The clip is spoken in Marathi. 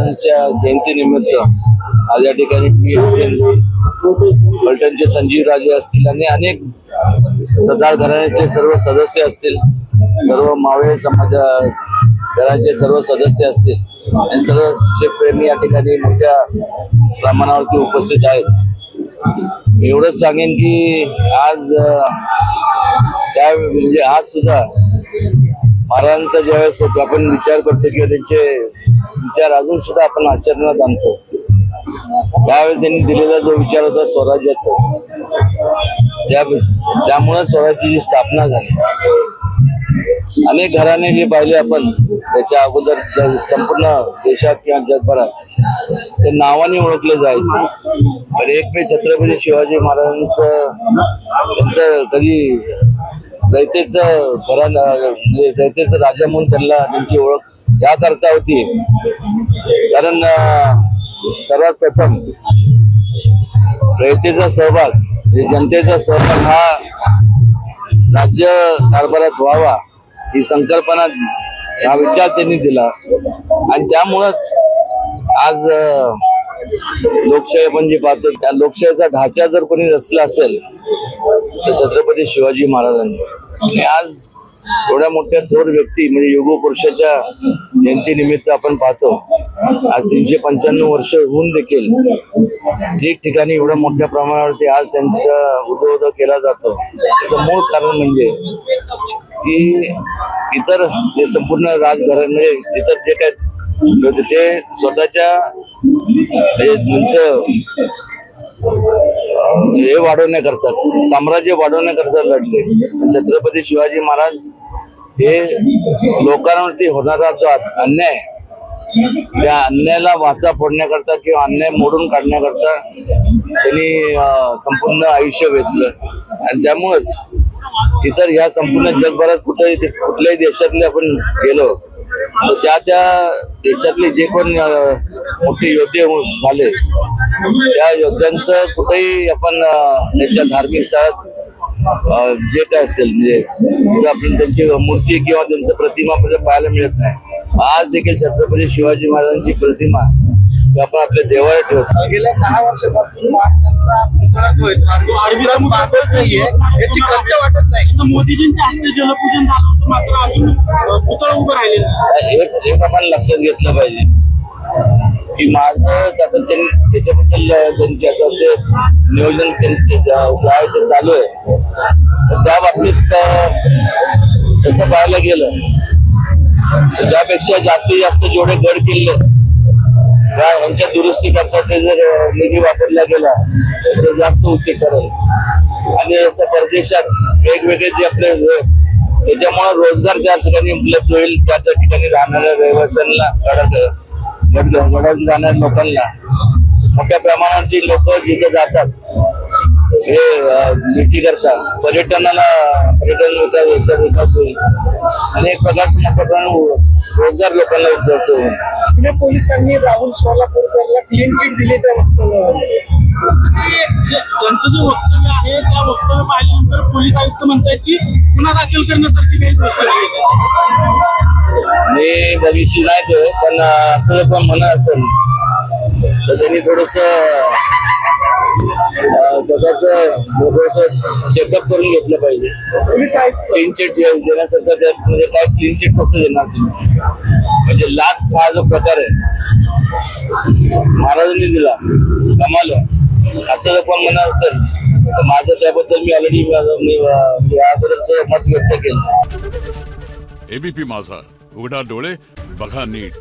महाराजांच्या जयंतीनिमित्त आज या ठिकाणी मी असेल, फलटणचे संजीव राजे असतील आणि अनेक सरदार घराण्याचे सर्व सदस्य असतील, सर्व मावळे समाज घराचे सर्व सदस्य असतील आणि सर्व शेतप्रेमी या ठिकाणी मोठ्या प्रमाणावरती उपस्थित आहेत. मी एवढंच सांगेन की आज त्या म्हणजे आज सुद्धा महाराजांचा ज्यावेळेस आपण विचार करतो किंवा त्यांचे विचार अजून सुद्धा आपण आचरणात आणतो, त्यावेळेस त्यांनी दिलेला जो विचार होता स्वराज्याचा, त्यामुळे स्वराज्याची स्थापना झाली. अनेक घराणे जे पाहिले आपण त्याच्या अगोदर संपूर्ण देशात किंवा जगभरात ते नावाने ओळखले जायचे, पण एक छत्रपती शिवाजी महाराजांचं त्यांचं कधी दैतेचं म्हणजे दैतेचं राजा म्हणून त्यांची ओळख याकरता होती कारण सर्वात प्रथम रयतेचा सहभाग, जनतेचा सहभाग हा राज्य कारभारात व्हावा ही संकल्पना, हा विचार त्यांनी दिला आणि त्यामुळंच आज लोकशाही आपण जे पाहतो त्या लोकशाहीचा ढाचा जर कोणी रचला असेल तर छत्रपती शिवाजी महाराजांनी. आणि आज एवढ्या मोठ्या थोर व्यक्ती म्हणजे युगपुरुषाच्या जयंतीनिमित्त आपण पाहतो आज 395 वर्ष होऊन देखील ठिकठिकाणी एवढ्या मोठ्या प्रमाणावरती आज त्यांचा उदो केला जातो. त्याचं मूळ कारण म्हणजे की इतर जे संपूर्ण राजघराणे इतर जे काय ते स्वतःच्या त्यांचं हे वाढवण्याकरता, साम्राज्य वाढवण्याकरता लढले. छत्रपती शिवाजी महाराज हे लोकांवरती होणारा जो अन्याय, त्या अन्यायाला वाचा फोडण्याकरता किंवा अन्याय मोडून काढण्याकरता त्यांनी संपूर्ण आयुष्य वेचलं आणि त्यामुळेच इतर ह्या संपूर्ण जगभरात कुठल्याही देशातले आपण गेलो तर त्या देशातले जे कोण मोठे योद्धे झाले त्या योद्ध्यांचं कुठेही आपण त्यांच्या धार्मिक स्थळात जे काय असेल म्हणजे आपण त्यांची मूर्ती किंवा त्यांचं प्रतिमा आपल्याला पाहायला मिळत नाही. आज देखील छत्रपती शिवाजी महाराजांची प्रतिमा आपण आपल्या देवाला ठेवतो. गेल्या 10 वर्षापासून वाटत नाही. मोदीजींच्या हस्ते जलपूजन झालं होतं मात्र अजून पुतळा उभं राहिले. एक आपण लक्षात घेतलं पाहिजे की माझं आता त्याच्याबद्दल त्यांचे आता ते नियोजन ते चालू आहे. त्या बाबतीत तसं पाहायला गेलं त्यापेक्षा जास्तीत जास्त जेवढे गड किल्ले यांच्या दुरुस्ती करता ते जर निधी वापरला गेला तर ते जास्त उचित ठरेल. आणि असं परदेशात वेगवेगळे जे आपले त्याच्यामुळे रोजगार त्या ठिकाणी उपलब्ध होईल, त्या ठिकाणी राहणाऱ्या रहिवाशांना गडावरती जाणाऱ्या लोकांना मोठ्या प्रमाणावरती लोक जिथे जातात हे भेटी करता पर्यटन विकास होईल आणि एक प्रकारचं मोठ्या प्रमाणात रोजगार लोकांना उपलब्ध होईल. पुणे पोलिसांनी राहुल सोलापूरकरला क्लीन चिट दिली त्या वक्तव्यामध्ये. त्यांचं जे वक्तव्य आहे त्या वक्तव्य पाहिल्यानंतर पोलीस आयुक्त म्हणतात की गुन्हा दाखल करण्यासारखी काही गोष्ट नाही. मी बघितली नाही ते, पण असं पण म्हणत असेल तर त्यांनी थोडस स्वतःच चेकअप करून घेतलं पाहिजे. क्लीन चिट देण्यासारखं त्यात म्हणजे काय क्लीन चिट कसं देणार तुम्ही? म्हणजे लाच हा जो प्रकार आहे महाराजांनी दिला कमाल असं जर पण म्हणत असेल तर माझं त्याबद्दल मी ऑलरेडी याबद्दलच मत व्यक्त केलं. एबीपी माझा, उघडा डोळे बघा नीट.